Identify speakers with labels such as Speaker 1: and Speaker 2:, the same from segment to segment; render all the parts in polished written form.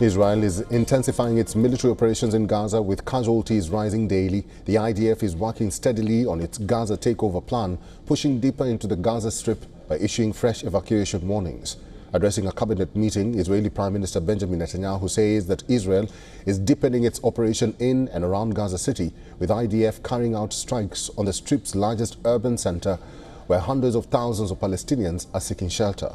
Speaker 1: Israel is intensifying its military operations in Gaza with casualties rising daily. The IDF is working steadily on its Gaza takeover plan, pushing deeper into the Gaza Strip by issuing fresh evacuation warnings. Addressing a cabinet meeting, Israeli Prime Minister Benjamin Netanyahu says that Israel is deepening its operation in and around Gaza City, with IDF carrying out strikes on the Strip's largest urban center, where hundreds of thousands of Palestinians are seeking shelter.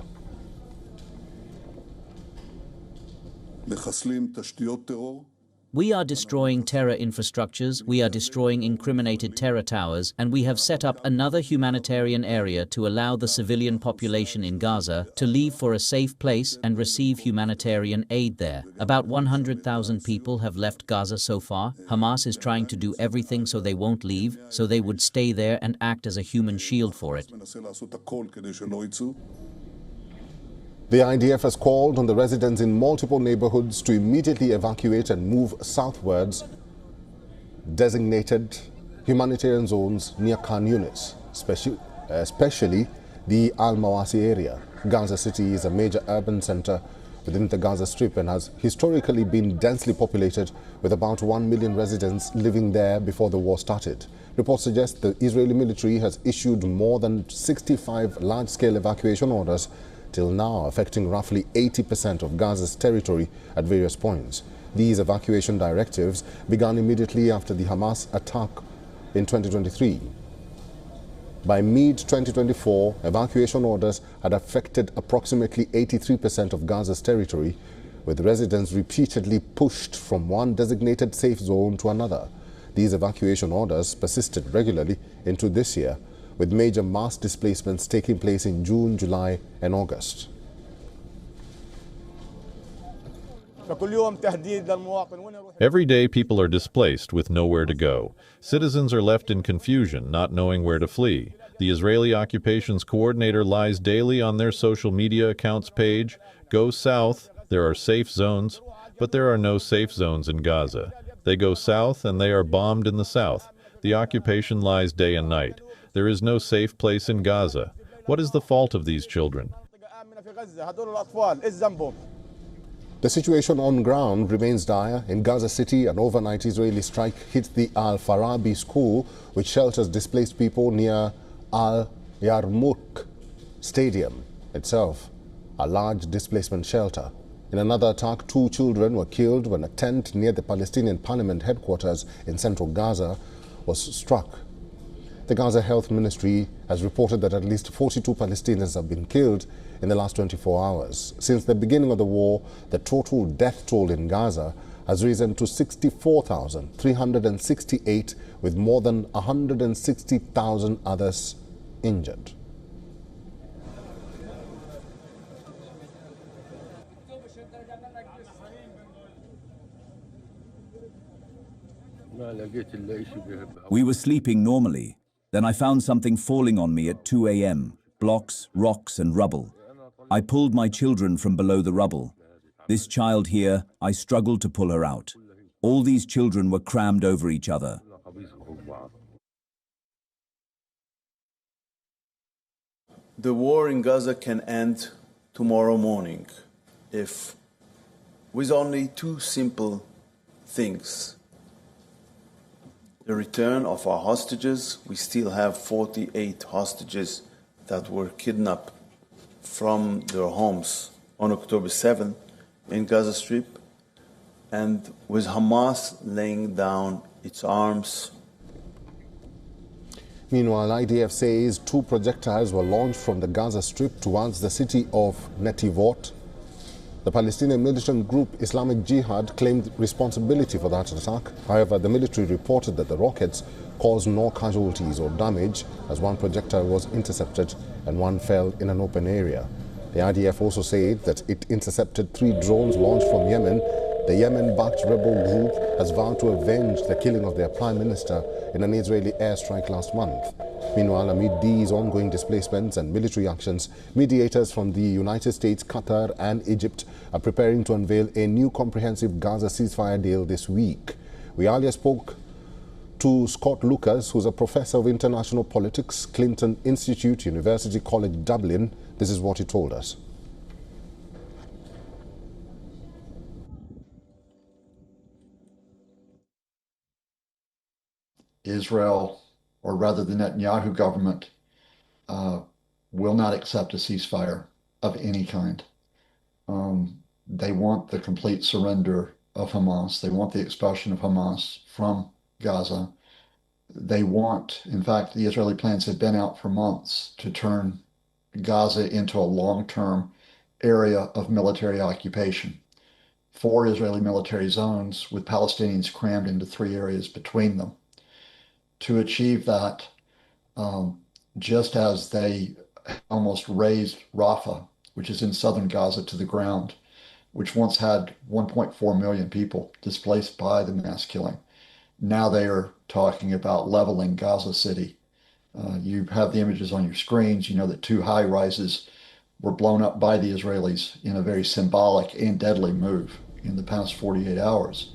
Speaker 2: We are destroying terror infrastructures, we are destroying incriminated terror towers, and we have set up another humanitarian area to allow the civilian population in Gaza to leave for a safe place and receive humanitarian aid there. About 100,000 people have left Gaza so far. Hamas is trying to do everything so they won't leave, so they would stay there and act as a human shield for it.
Speaker 1: The IDF has called on the residents in multiple neighborhoods to immediately evacuate and move southwards designated humanitarian zones near Khan Yunis, especially the Al-Mawasi area. Gaza City is a major urban center within the Gaza Strip and has historically been densely populated, with about 1 million residents living there before the war started. Reports suggest the Israeli military has issued more than 65 large-scale evacuation orders till now, affecting roughly 80% of Gaza's territory at various points. These evacuation directives began immediately after the Hamas attack in 2023. By mid-2024, evacuation orders had affected approximately 83% of Gaza's territory, with residents repeatedly pushed from one designated safe zone to another. These evacuation orders persisted regularly into this year, with major mass displacements taking place in June, July and August.
Speaker 3: Every day people are displaced with nowhere to go. Citizens are left in confusion, not knowing where to flee. The Israeli Occupations Coordinator lies daily on their social media accounts page. Go south, there are safe zones, but there are no safe zones in Gaza. They go south and they are bombed in the south. The occupation lies day and night. There is no safe place in Gaza. What is the fault of these children?
Speaker 1: The situation on ground remains dire. In Gaza City, an overnight Israeli strike hit the Al-Farabi school, which shelters displaced people near Al-Yarmouk Stadium itself, a large displacement shelter. In another attack, 2 children were killed when a tent near the Palestinian Parliament headquarters in central Gaza was struck. The Gaza Health Ministry has reported that at least 42 Palestinians have been killed in the last 24 hours. Since the beginning of the war, the total death toll in Gaza has risen to 64,368, with more than 160,000 others injured.
Speaker 4: We were sleeping normally. Then I found something falling on me at 2 a.m. Blocks, rocks and rubble. I pulled my children from below the rubble. This child here, I struggled to pull her out. All these children were crammed over each other.
Speaker 5: The war in Gaza can end tomorrow morning with only 2 simple things. The return of our hostages. We still have 48 hostages that were kidnapped from their homes on October 7th in Gaza Strip, and with Hamas laying down its arms.
Speaker 1: Meanwhile, IDF says 2 projectiles were launched from the Gaza Strip towards the city of Netivot. The Palestinian militant group Islamic Jihad claimed responsibility for that attack. However, the military reported that the rockets caused no casualties or damage, as 1 projectile was intercepted and 1 fell in an open area. The IDF also said that it intercepted 3 drones launched from Yemen. The Yemen-backed rebel group has vowed to avenge the killing of their prime minister in an Israeli airstrike last month. Meanwhile, amid these ongoing displacements and military actions, mediators from the United States, Qatar and Egypt are preparing to unveil a new comprehensive Gaza ceasefire deal this week. We earlier spoke to Scott Lucas, who's a professor of international politics, Clinton Institute, University College Dublin. This is what he told us.
Speaker 6: Israel, or rather the Netanyahu government, will not accept a ceasefire of any kind. They want the complete surrender of Hamas. They want the expulsion of Hamas from Gaza. They want, in fact, the Israeli plans have been out for months to turn Gaza into a long-term area of military occupation. 4 Israeli military zones with Palestinians crammed into 3 areas between them. To achieve that, just as they almost razed Rafah, which is in southern Gaza, to the ground, which once had 1.4 million people displaced by the mass killing. Now they are talking about leveling Gaza City. You have the images on your screens. You know that 2 high-rises were blown up by the Israelis in a very symbolic and deadly move in the past 48 hours.